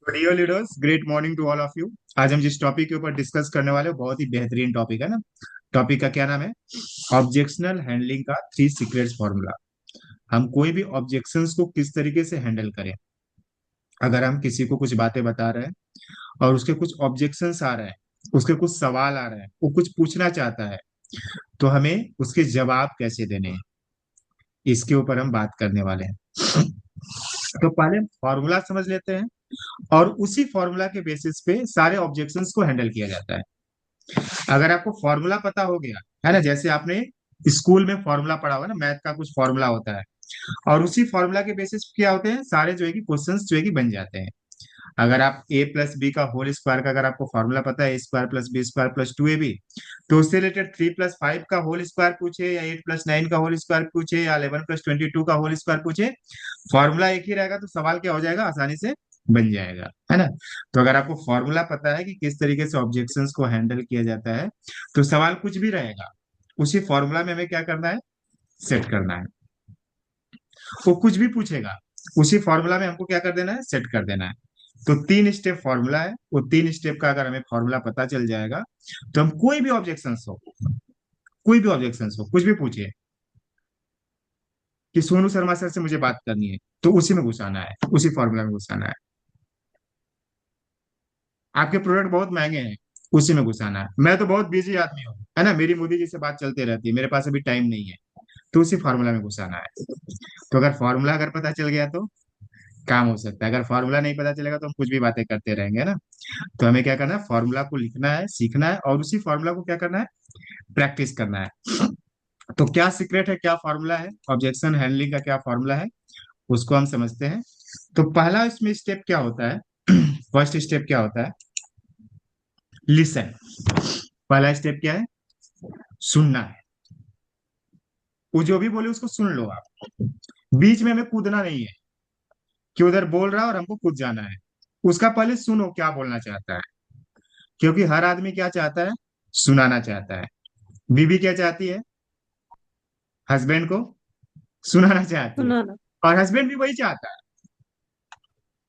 Dear leaders, great morning to all of you. आज हम जिस टॉपिक के ऊपर डिस्कस करने वाले हैं बहुत ही बेहतरीन टॉपिक है ना। टॉपिक का क्या नाम है? ऑब्जेक्शनल हैंडलिंग का थ्री सीक्रेट्स फॉर्मूला। हम कोई भी ऑब्जेक्शंस को किस तरीके से हैंडल करें। अगर हम किसी को कुछ बातें बता रहे हैं और उसके कुछ ऑब्जेक्शंस आ रहे हैं, उसके कुछ सवाल आ रहे हैं, वो कुछ पूछना चाहता है, तो हमें उसके जवाब कैसे देने हैं, इसके ऊपर हम बात करने वाले हैं। तो पहले फॉर्मूला समझ लेते हैं और उसी फॉर्मूला के बेसिस पे सारे ऑब्जेक्शंस को हैंडल किया जाता है। अगर आपको फॉर्मूला पता हो गया है ना, जैसे आपने स्कूल में फॉर्मूला पढ़ा होगा ना, मैथ का कुछ फॉर्मूला होता है और उसी फॉर्मूला के बेसिस पे क्या होते हैं, सारे जो है कि क्वेश्चंस जो है कि बन जाते हैं। अगर आप ए प्लस बी का होल स्क्वायर का अगर आपको फॉर्मूला पता है, A square plus B square plus two A B, तो उससे रिलेटेड 3+5 का होल स्क्वायर पूछे या 8+9 का होल स्क्वायर पूछे या 11+22 का होल स्क्वायर पूछे, फॉर्मूला एक ही रहेगा तो सवाल क्या हो जाएगा, आसानी से बन जाएगा, है ना। तो अगर आपको फॉर्मूला पता है कि किस तरीके से ऑब्जेक्शंस को हैंडल किया जाता है, तो सवाल कुछ भी रहेगा उसी फॉर्मूला में हमें क्या करना है, सेट करना है। वो कुछ भी पूछेगा उसी फॉर्मूला में हमको क्या कर देना है, सेट कर देना है। तो 3 स्टेप फॉर्मूला है, वो 3 स्टेप का अगर हमें फॉर्मूला पता चल जाएगा तो हम कोई भी ऑब्जेक्शंस हो, कोई भी ऑब्जेक्शंस हो, कुछ भी पूछिए कि सोनू शर्मा सर से मुझे बात करनी है, तो उसी में घुसाना है, उसी फॉर्मूला में घुसाना है। आपके प्रोडक्ट बहुत महंगे हैं, उसी में घुसाना है। मैं तो बहुत बिजी आदमी हूँ, है ना, मेरी मोदी जी से बात चलती रहती है, मेरे पास अभी टाइम नहीं है, तो उसी फॉर्मूला में घुसाना है। तो अगर फॉर्मूला अगर पता चल गया तो काम हो सकता है, अगर फॉर्मूला नहीं पता चलेगा तो हम कुछ भी बातें करते रहेंगे, है ना। तो हमें क्या करना है, फॉर्मूला को लिखना है, सीखना है और उसी फॉर्मूला को क्या करना है, प्रैक्टिस करना है। तो क्या सीक्रेट है, क्या फॉर्मूला है, ऑब्जेक्शन हैंडलिंग का क्या फॉर्मूला है, उसको हम समझते हैं। तो पहला इसमें स्टेप क्या होता है, फर्स्ट स्टेप क्या होता है, लिसन। पहला स्टेप क्या है, सुनना है। वो जो भी बोले उसको सुन लो आप, बीच में हमें कूदना नहीं है कि उधर बोल रहा है और हमको कूद जाना है। उसका पहले सुनो क्या बोलना चाहता है, क्योंकि हर आदमी क्या चाहता है, सुनाना चाहता है। बीबी क्या चाहती है, हस्बैंड को सुनाना चाहती है, सुना ना। और हस्बैंड भी वही चाहता है,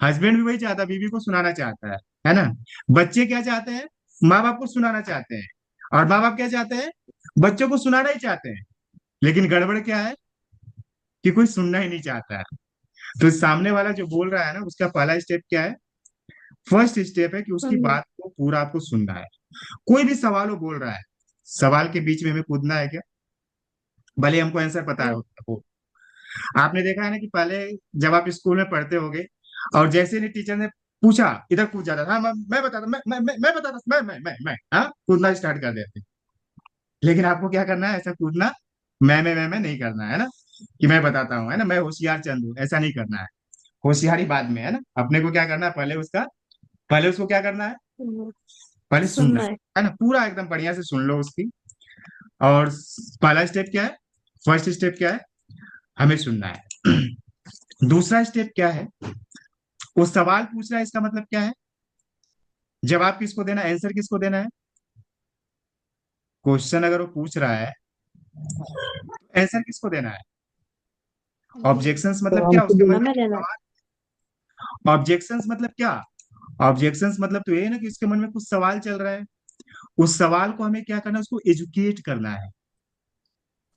हस्बैंड भी वही चाहता है, बीबी को सुनाना चाहता है ना। बच्चे क्या चाहते हैं, माँ बाप को सुनाना चाहते हैं, और माँ बाप क्या चाहते हैं, बच्चों को सुनाना ही चाहते हैं। लेकिन गड़बड़ क्या है कि कोई सुनना ही नहीं चाहता है। तो सामने वाला जो बोल रहा है ना, उसका पहला स्टेप क्या है, फर्स्ट स्टेप है कि उसकी सुनना। बात को पूरा आपको सुनना है। कोई भी सवाल वो बोल रहा है, सवाल के बीच में हमें कूदना है क्या, भले हमको आंसर पता नहीं। हो। आपने देखा है ना कि पहले जब आप स्कूल में पढ़ते होगे और जैसे ही टीचर ने पूछा इधर कूद जाता था, हाँ मैं बताता, मैं बताता, मैं हाँ कूदना स्टार्ट कर देते। लेकिन आपको क्या करना है, ऐसा कूदना मैं नहीं करना है ना, कि मैं बताता हूँ, है ना, मैं होशियार चंद हूँ, ऐसा नहीं करना है। होशियारी बाद में, है ना, अपने को क्या करना है, पहले उसको क्या करना है, सुनना। पहले सुनना सुनना है। है ना, पूरा एकदम बढ़िया से सुन लो उसकी। और पहला स्टेप क्या है, फर्स्ट स्टेप क्या है, हमें सुनना है। दूसरा स्टेप क्या है, वो सवाल पूछ रहा है, इसका मतलब क्या है, जवाब किसको देना है, आंसर किसको देना है। क्वेश्चन अगर वो पूछ रहा है, आंसर किसको देना है। ऑब्जेक्शंस तो मतलब क्या, हमको उसके मन में हमें लेना है। सवाल। ऑब्जेक्शंस मतलब क्या, ऑब्जेक्शंस मतलब तो ये है ना कि उसके मन में कुछ सवाल चल रहा है, उस सवाल को हमें क्या करना है, उसको एजुकेट करना है।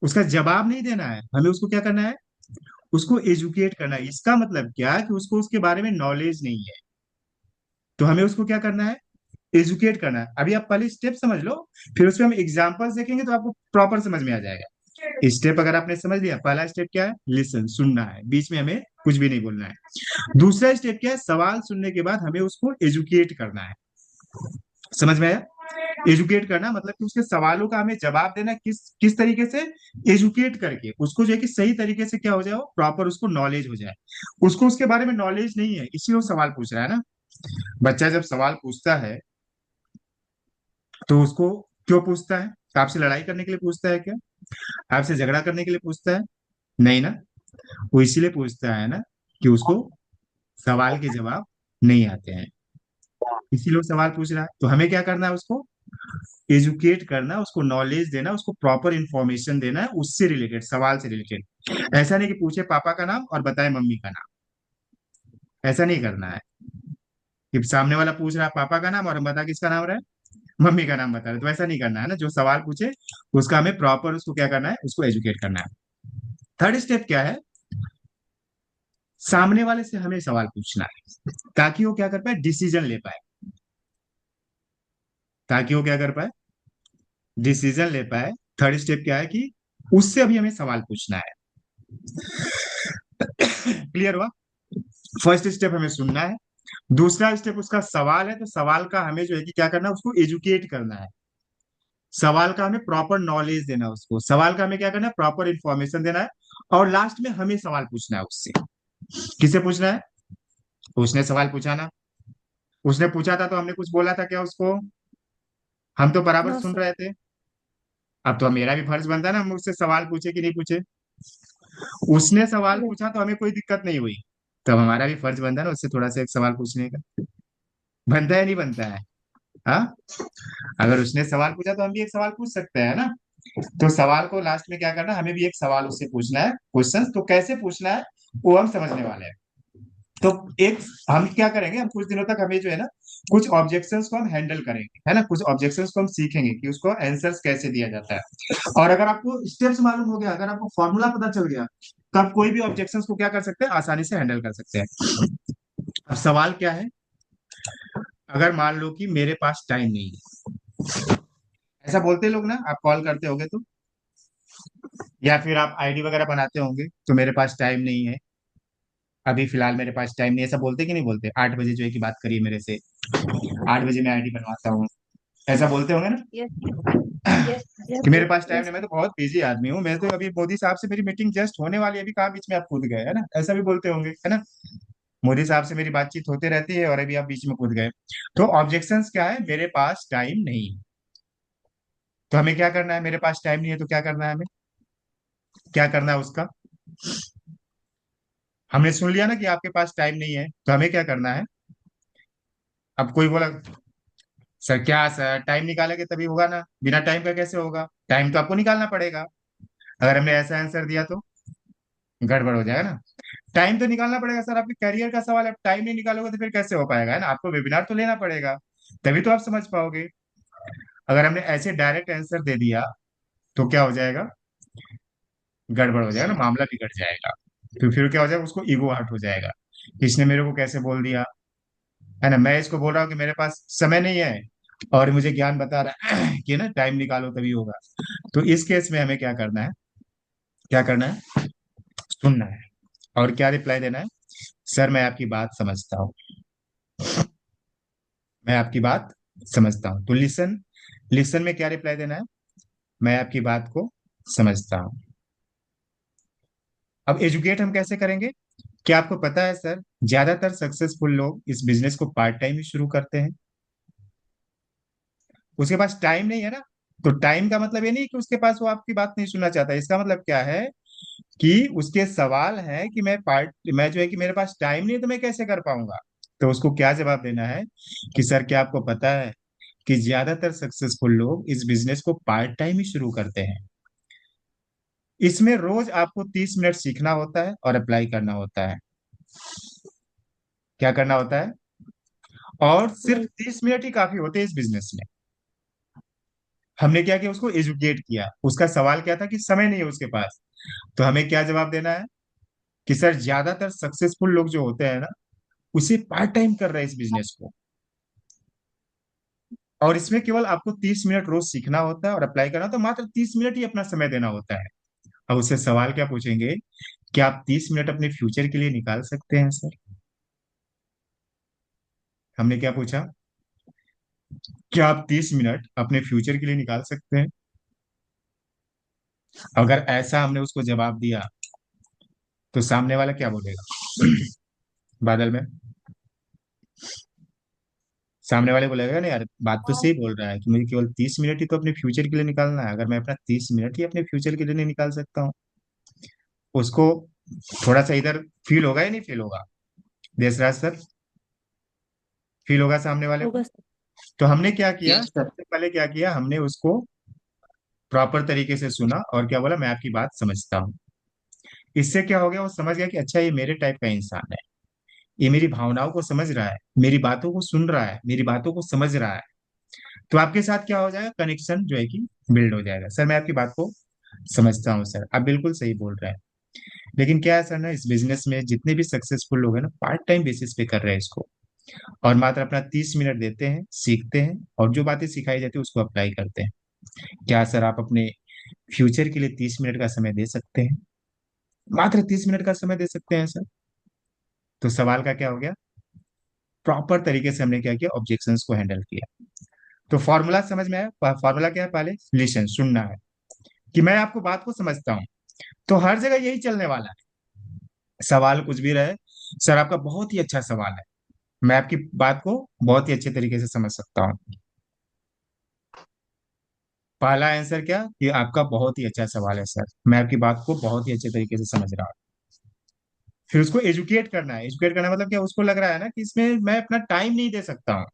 उसका जवाब नहीं देना है, हमें उसको क्या करना है, उसको एजुकेट करना है। इसका मतलब क्या कि उसको उसके बारे में नॉलेज नहीं है, तो हमें उसको क्या करना है, एजुकेट करना है। अभी आप पहले स्टेप समझ लो, फिर उसमें हम एग्जांपल्स देखेंगे तो आपको प्रॉपर समझ में आ जाएगा। स्टेप अगर आपने समझ लिया, पहला स्टेप क्या है, लिसन, सुनना है, बीच में हमें कुछ भी नहीं बोलना है। दूसरा स्टेप क्या है, सवाल सुनने के बाद हमें उसको एजुकेट करना है। समझ में आया, एजुकेट करना मतलब कि उसके सवालों का हमें जवाब देना, किस किस तरीके से, एजुकेट करके उसको जो है कि सही तरीके से क्या हो जाए, प्रॉपर उसको नॉलेज हो जाए। उसको उसके बारे में नॉलेज नहीं है, इसलिए वो सवाल पूछ रहा है ना। बच्चा जब सवाल पूछता है तो उसको क्यों पूछता है, आपसे लड़ाई करने के लिए पूछता है क्या, आपसे झगड़ा करने के लिए पूछता है, नहीं ना। वो इसीलिए पूछता है ना कि उसको सवाल के जवाब नहीं आते हैं, इसीलिए वो सवाल पूछ रहा है। तो हमें क्या करना है, उसको एजुकेट करना, उसको नॉलेज देना, उसको प्रॉपर इंफॉर्मेशन देना है, उससे रिलेटेड, सवाल से रिलेटेड। ऐसा नहीं कि पूछे पापा का नाम और बताए मम्मी का नाम, ऐसा नहीं करना है। कि सामने वाला पूछ रहा है पापा का नाम और हम बता किसका नाम रहे, मम्मी का नाम बता रहे, तो ऐसा नहीं करना है ना। जो सवाल पूछे उसका हमें प्रॉपर उसको क्या करना है, उसको एजुकेट करना है। थर्ड स्टेप क्या है, सामने वाले से हमें सवाल पूछना है ताकि वो क्या कर पाए, डिसीजन ले पाए। ताकि वो क्या कर पाए, डिसीजन ले पाए। थर्ड स्टेप क्या है कि उससे अभी हमें सवाल पूछना है। क्लियर हुआ? फर्स्ट स्टेप हमें सुनना है, दूसरा स्टेप उसका सवाल है, तो सवाल का हमें जो है कि क्या करना है, उसको एजुकेट करना है। सवाल का हमें प्रॉपर नॉलेज देना है उसको, सवाल का हमें क्या करना है, प्रॉपर इंफॉर्मेशन देना है। और लास्ट में हमें सवाल पूछना है उससे। किसे पूछना है? उसने सवाल पूछा ना, उसने पूछा था तो हमने कुछ बोला था क्या उसको? हम तो बराबर नो सुन सर। रहे थे। अब तो मेरा भी फर्ज बनता है ना, हम उससे सवाल पूछे कि नहीं पूछे। उसने सवाल पूछा तो हमें कोई दिक्कत नहीं हुई, तब हमारा भी फर्ज बनता है ना उससे थोड़ा सा एक सवाल पूछने का। बनता है नहीं बनता है? हाँ, अगर उसने सवाल पूछा तो हम भी एक सवाल पूछ सकते हैं ना। तो सवाल को लास्ट में क्या करना है, हमें भी एक सवाल उससे पूछना है। क्वेश्चन तो कैसे पूछना है वो हम समझने वाले हैं। तो एक हम क्या करेंगे, हम कुछ दिनों तक हमें जो है ना कुछ ऑब्जेक्शंस को हम हैंडल करेंगे, है ना, कुछ ऑब्जेक्शंस को हम सीखेंगे कि उसको आंसर्स कैसे दिया जाता है। और अगर आपको स्टेप्स मालूम हो गया, अगर आपको फॉर्मूला पता चल गया, तो आप कोई भी ऑब्जेक्शंस को क्या कर सकते हैं, आसानी से हैंडल कर सकते हैं। अब सवाल क्या है, अगर मान लो कि मेरे पास टाइम नहीं है, ऐसा बोलते लोग ना, आप कॉल करते होगे तो, या फिर आप आईडी वगैरह बनाते होंगे तो मेरे पास टाइम नहीं है, अभी फिलहाल मेरे पास टाइम नहीं है, ऐसा बोलते कि नहीं बोलते? 8 बजे जो है कि बात करिए मेरे से, 8 बजे मैं आईडी बनवाता हूँ, ऐसा बोलते होंगे ना। यस यस यस कि मेरे सर। पास टाइम यस नहीं, मैं सर। तो बहुत बिजी आदमी हूँ, मैं तो अभी मोदी साहब से मेरी मीटिंग जस्ट होने वाली है, अभी कहाँ बीच में आप कूद गए, है ना, ऐसा भी बोलते होंगे, है ना। मोदी साहब से मेरी बातचीत होते रहती है और अभी आप बीच में कूद गए। तो ऑब्जेक्शंस क्या है, मेरे पास टाइम नहीं है। तो हमें क्या करना है, मेरे पास टाइम नहीं है तो क्या करना है हमें, क्या करना है उसका? हमने सुन लिया ना कि आपके पास टाइम नहीं है, तो हमें क्या करना है? अब कोई बोला सर क्या सर, टाइम निकालेंगे तभी होगा ना, बिना टाइम का कैसे होगा, टाइम तो आपको निकालना पड़ेगा। अगर हमने ऐसा आंसर दिया तो गड़बड़ हो जाएगा ना। टाइम तो निकालना पड़ेगा सर, आपके करियर का सवाल है, टाइम नहीं निकालोगे तो फिर कैसे हो पाएगा, है ना, आपको वेबिनार तो लेना पड़ेगा, तभी तो आप समझ पाओगे। अगर हमने ऐसे डायरेक्ट आंसर दे दिया तो क्या हो जाएगा, गड़बड़ हो जाएगा ना, मामला बिगड़ जाएगा। तो फिर क्या हो जाएगा, उसको ईगो हर्ट हो जाएगा, इसने मेरे को कैसे बोल दिया, है ना, मैं इसको बोल रहा हूँ कि मेरे पास समय नहीं है और मुझे ज्ञान बता रहा है कि ना टाइम निकालो तभी होगा। तो इस केस में हमें क्या करना है, क्या करना है, सुनना है। और क्या रिप्लाई देना है, सर मैं आपकी बात समझता हूँ, मैं आपकी बात समझता हूँ। तो लिसन, लिसन में क्या रिप्लाई देना है, मैं आपकी बात को समझता हूँ। अब एजुकेट हम कैसे करेंगे? क्या आपको पता है सर, ज्यादातर सक्सेसफुल लोग इस बिजनेस को पार्ट टाइम ही शुरू करते हैं। उसके पास टाइम नहीं है ना, तो टाइम का मतलब ये नहीं कि उसके पास वो आपकी बात नहीं सुनना चाहता, इसका मतलब क्या है कि उसके सवाल है कि मैं जो है कि मेरे पास टाइम नहीं है तो मैं कैसे कर पाऊंगा। तो उसको क्या जवाब देना है कि सर क्या आपको पता है कि ज्यादातर सक्सेसफुल लोग इस बिजनेस को पार्ट टाइम ही शुरू करते हैं। इसमें रोज आपको 30 मिनट सीखना होता है और अप्लाई करना होता है। क्या करना होता है? और सिर्फ वही। 30 मिनट ही काफी होते हैं इस बिजनेस में। हमने क्या किया, उसको एजुकेट किया, उसका सवाल क्या था कि समय नहीं है उसके पास। तो हमें क्या जवाब देना है कि सर ज्यादातर सक्सेसफुल लोग जो होते हैं ना, उसे पार्ट टाइम कर रहे हैं इस बिजनेस को, और इसमें केवल आपको 30 मिनट रोज सीखना होता है और अप्लाई करना होता है, मात्र 30 मिनट ही अपना समय देना होता है। अब उससे सवाल क्या पूछेंगे, क्या आप 30 मिनट अपने फ्यूचर के लिए निकाल सकते हैं सर? हमने क्या पूछा, क्या आप 30 मिनट अपने फ्यूचर के लिए निकाल सकते हैं? अगर ऐसा हमने उसको जवाब दिया तो सामने वाला क्या बोलेगा? बादल में सामने वाले बोलेगा नहीं यार, बात तो सही बोल रहा है कि मुझे केवल 30 मिनट ही तो अपने फ्यूचर के लिए निकालना है, अगर मैं अपना 30 मिनट ही अपने फ्यूचर के लिए नहीं निकाल सकता हूँ। उसको थोड़ा सा इधर फील होगा या नहीं फील होगा, देसराज सर, फील होगा सामने वाले को। होगा सर। तो हमने क्या किया, यस सर। सबसे पहले क्या किया, हमने उसको प्रॉपर तरीके से सुना और क्या बोला, मैं आपकी बात समझता हूँ। इससे क्या हो गया, वो समझ गया कि अच्छा ये मेरे टाइप का इंसान है, ये मेरी भावनाओं को समझ रहा है, मेरी बातों को सुन रहा है, मेरी बातों को समझ रहा है, तो आपके साथ क्या हो जाएगा, कनेक्शन जो है कि बिल्ड हो जाएगा। सर मैं आपकी बात को समझता हूँ सर, आप बिल्कुल सही बोल रहे हैं। लेकिन क्या है सर ना, इस बिजनेस में जितने भी सक्सेसफुल लोग हैं ना, पार्ट टाइम बेसिस पे कर रहे हैं इसको, और मात्र अपना 30 मिनट देते हैं, सीखते हैं, और जो बातें सिखाई जाती है उसको अप्लाई करते हैं। क्या सर आप अपने फ्यूचर के लिए 30 मिनट का समय दे सकते हैं? मात्र 30 मिनट का समय दे सकते हैं सर? तो सवाल का क्या हो गया, प्रॉपर तरीके से हमने क्या किया, ऑब्जेक्शंस को हैंडल किया। तो फॉर्मूला समझ में आया? फॉर्मूला क्या है, पहले लिसन, सुनना है, कि मैं आपको बात को समझता हूँ, तो हर जगह यही चलने वाला है। सवाल कुछ भी रहे, सर आपका बहुत ही अच्छा सवाल है, मैं आपकी बात को बहुत ही अच्छे तरीके से समझ सकता हूँ। पहला आंसर क्या, कि आपका बहुत ही अच्छा सवाल है सर, मैं आपकी बात को बहुत ही अच्छे तरीके से समझ रहा हूँ। फिर उसको एजुकेट करना है। एजुकेट करना मतलब क्या, उसको लग रहा है ना कि इसमें मैं अपना टाइम नहीं दे सकता हूँ,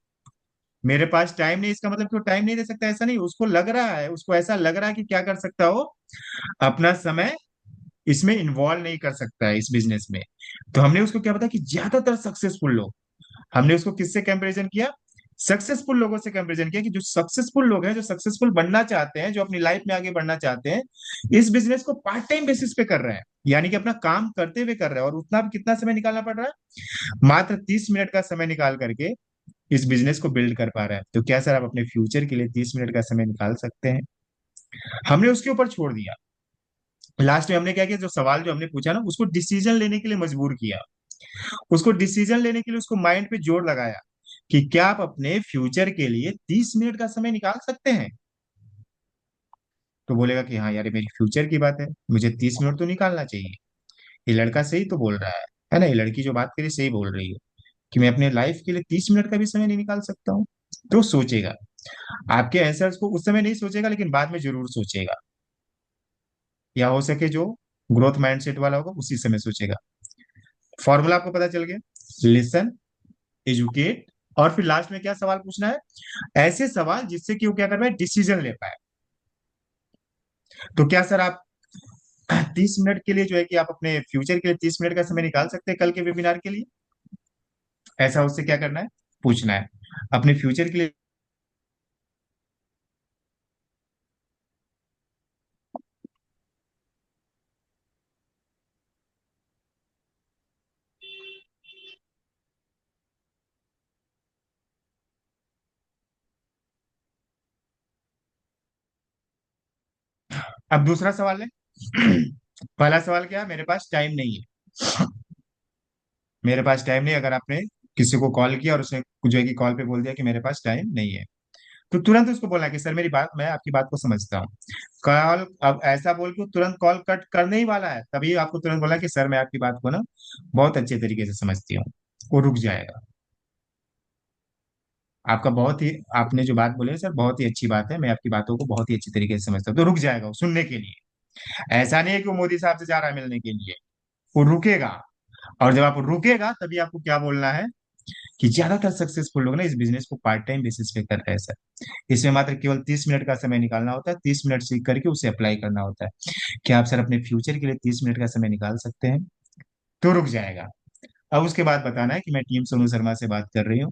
मेरे पास टाइम नहीं, इसका मतलब कि वो टाइम नहीं दे सकता ऐसा नहीं, उसको लग रहा है, उसको ऐसा लग रहा है कि क्या कर सकता हो, अपना समय इसमें इन्वॉल्व नहीं कर सकता है इस बिजनेस में। तो हमने उसको क्या बताया कि ज्यादातर सक्सेसफुल लोग, हमने उसको किससे कंपैरिजन किया, सक्सेसफुल लोगों से कंपैरिजन किया, कि जो सक्सेसफुल लोग हैं, जो सक्सेसफुल बनना चाहते हैं, जो अपनी लाइफ में आगे बढ़ना चाहते हैं, इस बिजनेस को पार्ट टाइम बेसिस पे कर रहे हैं, यानी कि अपना काम करते हुए कर रहे हैं, और उतना कितना समय निकालना पड़ रहा है, मात्र 30 मिनट का समय निकाल करके इस बिजनेस को बिल्ड कर पा रहा है। तो क्या सर आप अपने फ्यूचर के लिए 30 मिनट का समय निकाल सकते हैं? हमने उसके ऊपर छोड़ दिया। लास्ट में हमने क्या किया, जो सवाल जो हमने पूछा ना, उसको डिसीजन लेने के लिए मजबूर किया, उसको डिसीजन लेने के लिए उसको माइंड पे जोर लगाया, कि क्या आप अपने फ्यूचर के लिए 30 मिनट का समय निकाल सकते हैं? तो बोलेगा कि हाँ यार, ये मेरी फ्यूचर की बात है, मुझे 30 मिनट तो निकालना चाहिए, ये लड़का सही तो बोल रहा है ना, ये लड़की जो बात करी सही बोल रही है, कि मैं अपने लाइफ के लिए 30 मिनट का भी समय नहीं निकाल सकता हूँ। तो सोचेगा, आपके आंसर्स को उस समय नहीं सोचेगा, लेकिन बाद में जरूर सोचेगा, या हो सके जो ग्रोथ माइंडसेट वाला होगा उसी समय सोचेगा। फॉर्मूला आपको पता चल गया, लिसन, एजुकेट, और फिर लास्ट में क्या सवाल पूछना है, ऐसे सवाल जिससे कि वो क्या कर पाए, डिसीजन ले पाए। तो क्या सर आप 30 मिनट के लिए जो है कि आप अपने फ्यूचर के लिए 30 मिनट का समय निकाल सकते हैं कल के वेबिनार के लिए? ऐसा उससे क्या करना है, पूछना है अपने फ्यूचर के लिए। अब दूसरा सवाल है। पहला सवाल क्या है, मेरे पास टाइम नहीं है, मेरे पास टाइम नहीं। अगर आपने किसी को कॉल किया और उसने जो है कि कॉल पे बोल दिया कि मेरे पास टाइम नहीं है, तो तुरंत उसको बोलना कि सर मेरी बात, मैं आपकी बात को समझता हूँ, कॉल, अब ऐसा बोल के तुरंत कॉल कट करने ही वाला है, तभी आपको तुरंत बोला कि सर मैं आपकी बात को ना बहुत अच्छे तरीके से समझती हूँ। वो रुक जाएगा। आपका बहुत ही, आपने जो बात बोले सर बहुत ही अच्छी बात है, मैं आपकी बातों को बहुत ही अच्छी तरीके से समझता हूँ, तो रुक जाएगा वो सुनने के लिए। ऐसा नहीं है कि वो मोदी साहब से जा रहा है मिलने के लिए, वो रुकेगा। और जब आप रुकेगा तभी आपको क्या बोलना है, कि ज्यादातर सक्सेसफुल लोग ना इस बिजनेस को पार्ट टाइम बेसिस पे कर रहे हैं सर, इसमें मात्र केवल 30 मिनट का समय निकालना होता है, 30 मिनट सीख करके उसे अप्लाई करना होता है। क्या आप सर अपने फ्यूचर के लिए 30 मिनट का समय निकाल सकते हैं? तो रुक जाएगा। अब उसके बाद बताना है कि मैं टीम सोनू शर्मा से बात कर रही हूँ,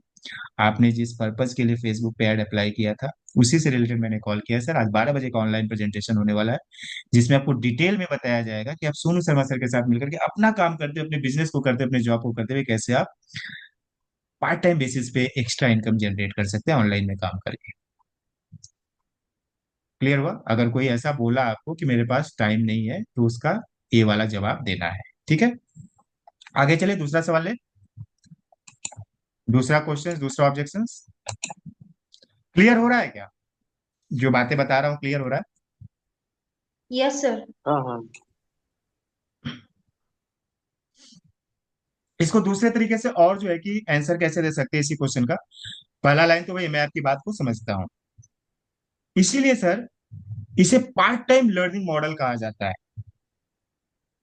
आपने जिस पर्पज के लिए फेसबुक पे ऐड अप्लाई किया था उसी से रिलेटेड मैंने कॉल किया सर। आज 12 बजे का ऑनलाइन प्रेजेंटेशन होने वाला है, जिसमें आपको डिटेल में बताया जाएगा कि आप सोनू शर्मा सर के साथ मिलकर के अपना काम करते हुए, अपने बिजनेस को करते हुए, अपने जॉब को करते हुए कैसे आप पार्ट टाइम बेसिस पे एक्स्ट्रा इनकम जनरेट कर सकते हैं ऑनलाइन में काम करके। क्लियर हुआ? अगर कोई ऐसा बोला आपको कि मेरे पास टाइम नहीं है, तो उसका ये वाला जवाब देना है। ठीक है, आगे चले, दूसरा सवाल ले, दूसरा क्वेश्चन, दूसरा ऑब्जेक्शन। क्लियर हो रहा है क्या, जो बातें बता रहा हूँ क्लियर हो रहा है? Yes sir. हाँ हाँ। इसको दूसरे तरीके से और जो है कि आंसर कैसे दे सकते हैं इसी क्वेश्चन का। पहला लाइन तो भाई मैं आपकी बात को समझता हूँ, इसीलिए सर इसे पार्ट टाइम लर्निंग मॉडल कहा जाता है।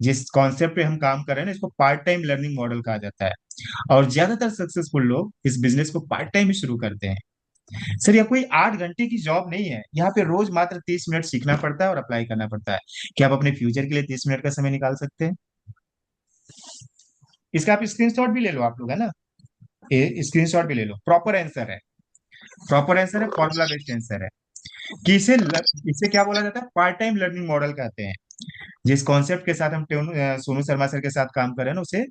जिस कॉन्सेप्ट पे हम काम कर रहे हैं ना, इसको पार्ट टाइम लर्निंग मॉडल कहा जाता है, और ज्यादातर सक्सेसफुल लोग इस बिजनेस को पार्ट टाइम ही शुरू करते हैं। सर यह कोई 8 घंटे की जॉब नहीं है, यहाँ पे रोज मात्र 30 मिनट सीखना पड़ता है और अप्लाई करना पड़ता है। क्या आप अपने फ्यूचर के लिए 30 मिनट का समय निकाल सकते हैं? इसका आप स्क्रीनशॉट भी ले लो आप लोग, है ना, ये स्क्रीनशॉट भी ले लो। प्रॉपर आंसर है, प्रॉपर आंसर है, फॉर्मूला बेस्ड आंसर है कि इसे क्या बोला जाता है, पार्ट टाइम लर्निंग मॉडल कहते हैं। जिस कॉन्सेप्ट के साथ हम सोनू शर्मा सर के साथ काम कर रहे हैं ना, उसे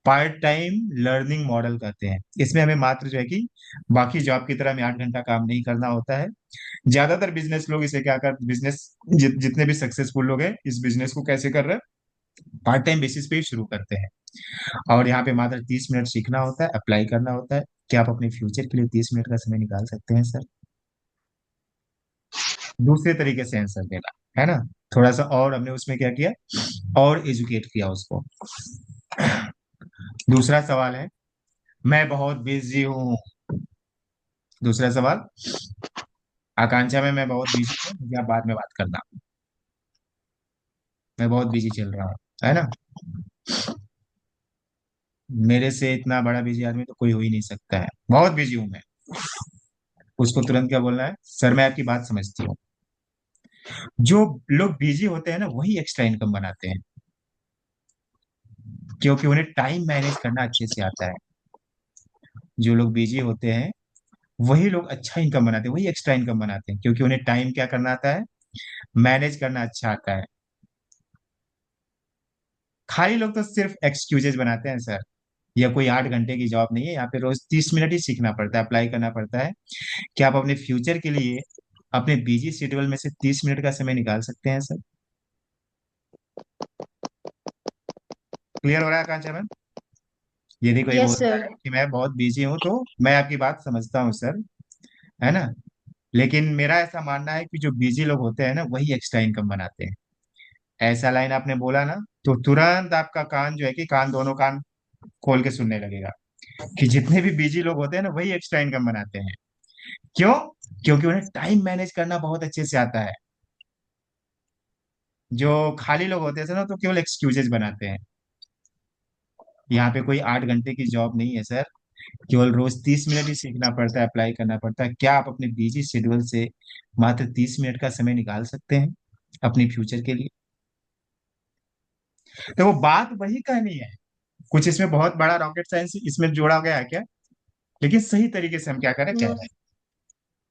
पार्ट टाइम लर्निंग मॉडल कहते हैं। इसमें हमें मात्र जो है कि बाकी जॉब की तरह हमें 8 घंटा काम नहीं करना होता है। ज्यादातर बिजनेस लोग इसे क्या कर बिजनेस जितने भी सक्सेसफुल लोग हैं इस बिजनेस को कैसे कर रहे हैं, पार्ट टाइम बेसिस पे ही शुरू करते हैं। और यहाँ पे मात्र 30 मिनट सीखना होता है, अप्लाई करना होता है। क्या आप अपने फ्यूचर के लिए 30 मिनट का समय निकाल सकते हैं सर? दूसरे तरीके से आंसर देना, है ना। थोड़ा सा और हमने उसमें क्या किया, और एजुकेट किया उसको। दूसरा सवाल है, मैं बहुत बिजी हूँ। दूसरा सवाल, आकांक्षा में मैं बहुत बिजी हूँ, मुझे आप बाद में बात करना, मैं बहुत बिजी चल रहा हूँ, है ना। मेरे से इतना बड़ा बिजी आदमी तो कोई हो ही नहीं सकता है, बहुत बिजी हूं मैं। उसको तुरंत क्या बोलना है, सर मैं आपकी बात समझती हूँ। जो लोग बिजी होते हैं ना वही एक्स्ट्रा इनकम बनाते हैं, क्योंकि उन्हें टाइम मैनेज करना अच्छे से आता है। जो लोग बिजी होते हैं वही लोग अच्छा इनकम बनाते हैं, वही एक्स्ट्रा इनकम बनाते हैं, क्योंकि उन्हें टाइम क्या करना आता है, मैनेज करना अच्छा आता है। खाली लोग तो सिर्फ एक्सक्यूजेज बनाते हैं सर। यह कोई 8 घंटे की जॉब नहीं है, यहाँ पे रोज 30 मिनट ही सीखना पड़ता है, अप्लाई करना पड़ता है। क्या आप अपने फ्यूचर के लिए अपने बिजी शेड्यूल में से 30 मिनट का समय निकाल सकते हैं सर? क्लियर हो रहा है आकांक्षा मैम? यदि कोई यस बोलता सर। है कि मैं बहुत बिजी हूँ तो मैं आपकी बात समझता हूँ सर, है ना। लेकिन मेरा ऐसा मानना है कि जो बिजी लोग होते हैं ना वही एक्स्ट्रा इनकम बनाते हैं। ऐसा लाइन आपने बोला ना, तो तुरंत आपका कान जो है कि कान, दोनों कान खोल के सुनने लगेगा कि जितने भी बिजी लोग होते हैं ना वही एक्स्ट्रा इनकम बनाते हैं। क्यों? क्योंकि उन्हें टाइम मैनेज करना बहुत अच्छे से आता है। जो खाली लोग होते हैं ना तो केवल एक्सक्यूजेज बनाते हैं। यहाँ पे कोई 8 घंटे की जॉब नहीं है सर, केवल रोज 30 मिनट ही सीखना पड़ता है, अप्लाई करना पड़ता है। क्या आप अपने बिजी शेड्यूल से मात्र 30 मिनट का समय निकाल सकते हैं अपने फ्यूचर के लिए? तो वो बात वही कहनी है, कुछ इसमें बहुत बड़ा रॉकेट साइंस इसमें जोड़ा गया है क्या? लेकिन सही तरीके से हम क्या करें, कह नो। रहे हैं,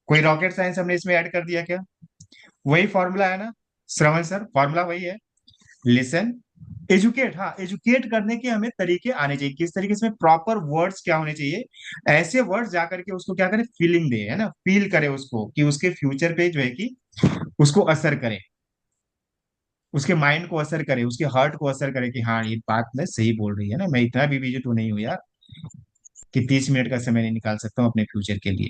कोई रॉकेट साइंस हमने इसमें ऐड कर दिया क्या? वही फॉर्मूला है ना श्रवण सर, फॉर्मूला वही है। Listen, educate. हाँ, एजुकेट करने के हमें तरीके आने चाहिए, किस तरीके से प्रॉपर वर्ड्स क्या होने चाहिए, ऐसे वर्ड्स जाकर के उसको क्या करे, फीलिंग दे, है ना, फील करे उसको कि उसके फ्यूचर पे जो है कि उसको असर करे, उसके माइंड को असर करे, उसके हार्ट को असर करे कि हाँ ये बात मैं सही बोल रही है ना, मैं इतना भी बिजी तो नहीं हूँ यार कि 30 मिनट का समय नहीं निकाल सकता हूँ अपने फ्यूचर के लिए।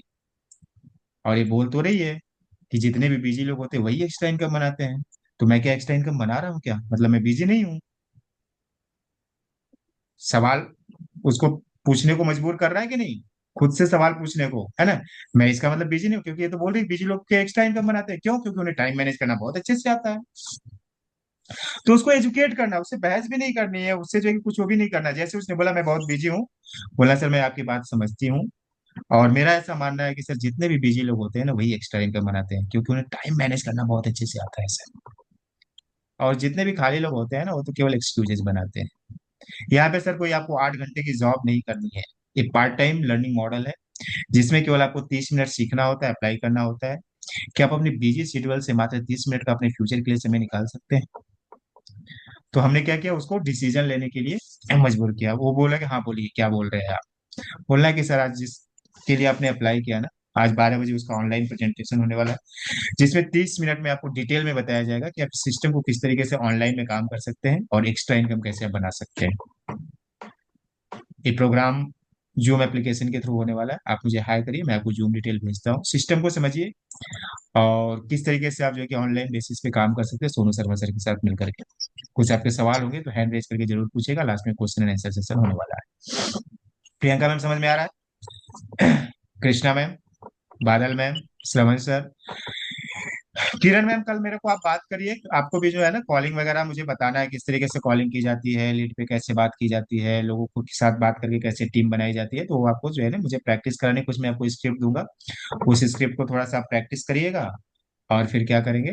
और ये बोल तो रही है कि जितने भी बिजी लोग होते हैं वही एक्स्ट्रा इनकम बनाते हैं। तो मैं क्या एक्स्ट्रा इनकम बना रहा हूँ क्या, मतलब मैं बिजी नहीं हूँ? सवाल उसको पूछने को मजबूर कर रहा है कि नहीं, खुद से सवाल पूछने को, है ना। मैं इसका मतलब बिजी नहीं हूँ, क्योंकि ये तो बोल रही बिजी लोग के एक्स्ट्रा इनकम बनाते हैं। क्यों? क्योंकि उन्हें टाइम मैनेज करना बहुत अच्छे से आता है। तो उसको एजुकेट करना, उससे बहस भी नहीं करनी है, उससे जो है कि कुछ वो भी नहीं करना। जैसे उसने बोला मैं बहुत बिजी हूँ, बोला सर मैं आपकी बात समझती हूँ, और मेरा ऐसा मानना है कि सर जितने भी बिजी लोग होते हैं ना वही एक्स्ट्रा इनकम बनाते हैं, क्योंकि उन्हें टाइम मैनेज करना बहुत अच्छे से आता है सर। और जितने भी खाली लोग होते हैं ना वो तो केवल एक्सक्यूजेस बनाते हैं। यहाँ पे सर कोई आपको 8 घंटे की जॉब नहीं करनी है, एक पार्ट टाइम लर्निंग मॉडल है जिसमें केवल आपको 30 मिनट सीखना होता है, अप्लाई करना होता है। कि आप अपने बिजी शेड्यूल से मात्र 30 मिनट का अपने फ्यूचर के लिए समय निकाल सकते हैं। तो हमने क्या किया, उसको डिसीजन लेने के लिए मजबूर किया। वो बोला कि हाँ बोलिए क्या बोल रहे हैं आप। बोलना है कि सर आज जिसके लिए आपने अप्लाई किया ना, आज 12 बजे उसका ऑनलाइन प्रेजेंटेशन होने वाला है, जिसमें 30 मिनट में आपको डिटेल में बताया जाएगा कि आप सिस्टम को किस तरीके से ऑनलाइन में काम कर सकते हैं और एक्स्ट्रा इनकम कैसे आप बना सकते हैं। ये प्रोग्राम जूम एप्लीकेशन के थ्रू होने वाला है। आप मुझे हाई करिए, मैं आपको जूम डिटेल भेजता हूँ, सिस्टम को समझिए और किस तरीके से आप जो है कि ऑनलाइन बेसिस पे काम कर सकते हैं सोनू शर्मा सर के साथ मिलकर के। कुछ आपके सवाल होंगे तो हैंड रेज करके जरूर पूछेगा, लास्ट में क्वेश्चन एंड आंसर सेशन होने वाला है। प्रियंका मैम समझ में आ रहा है? कृष्णा मैम, बादल मैम, श्रवण सर, किरण मैम, कल मेरे को आप बात करिए, आपको भी जो है ना कॉलिंग वगैरह मुझे बताना है किस तरीके से कॉलिंग की जाती है, लीड पे कैसे बात की जाती है, लोगों को के साथ बात करके कैसे टीम बनाई जाती है। तो वो आपको जो है ना मुझे प्रैक्टिस कराने, कुछ मैं आपको स्क्रिप्ट दूंगा, उस स्क्रिप्ट को थोड़ा सा आप प्रैक्टिस करिएगा। और फिर क्या करेंगे,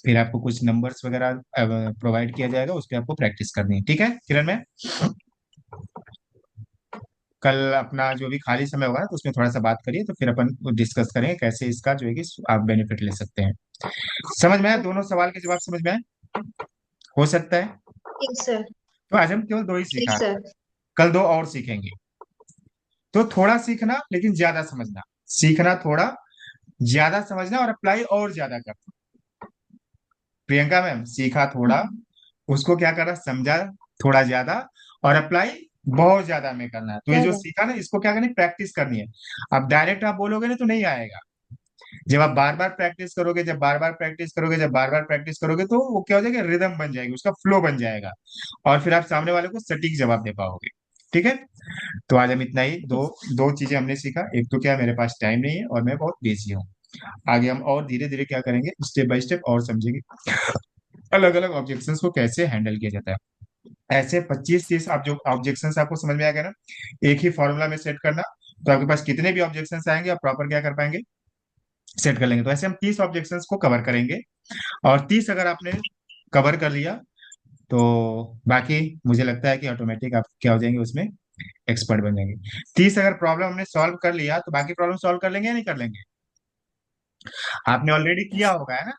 फिर आपको कुछ नंबर्स वगैरह प्रोवाइड किया जाएगा, उस पर आपको प्रैक्टिस करनी है। ठीक है किरण मैम? कल अपना जो भी खाली समय होगा ना तो उसमें थोड़ा सा बात करिए, तो फिर अपन डिस्कस करेंगे कैसे इसका जो है कि आप बेनिफिट ले सकते हैं। समझ में आया? दोनों सवाल के जवाब समझ में आए? हो सकता है। ठीक सर। तो आज हम केवल दो ही ठीक सीखा, सर। कल दो और सीखेंगे। तो थोड़ा सीखना लेकिन ज्यादा समझना, सीखना थोड़ा, ज्यादा समझना और अप्लाई और ज्यादा करना। प्रियंका मैम, सीखा थोड़ा, उसको क्या करना, समझा थोड़ा ज्यादा, और अप्लाई बहुत ज्यादा में करना है। तो ये जो ज्यादा। सीखा ना, इसको क्या करनी, प्रैक्टिस करनी है। अब डायरेक्ट आप बोलोगे ना तो नहीं आएगा। जब आप बार बार प्रैक्टिस करोगे, जब बार बार प्रैक्टिस करोगे, जब बार बार प्रैक्टिस करोगे, तो वो क्या हो जाएगा, रिदम बन जाएगी, उसका फ्लो बन जाएगा। और फिर आप सामने वाले को सटीक जवाब दे पाओगे। ठीक है। तो आज हम इतना ही, दो दो चीजें हमने सीखा। एक तो क्या, मेरे पास टाइम नहीं है और मैं बहुत बिजी हूँ। आगे हम और धीरे धीरे क्या करेंगे, स्टेप बाय स्टेप और समझेंगे अलग अलग ऑब्जेक्शंस को कैसे हैंडल किया जाता है। ऐसे 25-30 आप जो ऑब्जेक्शंस आपको समझ में आ गया ना, एक ही फॉर्मूला में सेट करना, तो आपके पास कितने भी ऑब्जेक्शंस आएंगे आप प्रॉपर क्या कर पाएंगे, सेट कर लेंगे। तो ऐसे हम 30 ऑब्जेक्शंस को कवर करेंगे, और 30 अगर आपने कवर कर लिया तो बाकी मुझे लगता है कि ऑटोमेटिक आप क्या हो जाएंगे उसमें, एक्सपर्ट बन जाएंगे। 30 अगर प्रॉब्लम हमने सॉल्व कर लिया तो बाकी प्रॉब्लम सॉल्व कर लेंगे या नहीं कर लेंगे? आपने ऑलरेडी किया होगा है ना,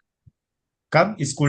कब, स्कूल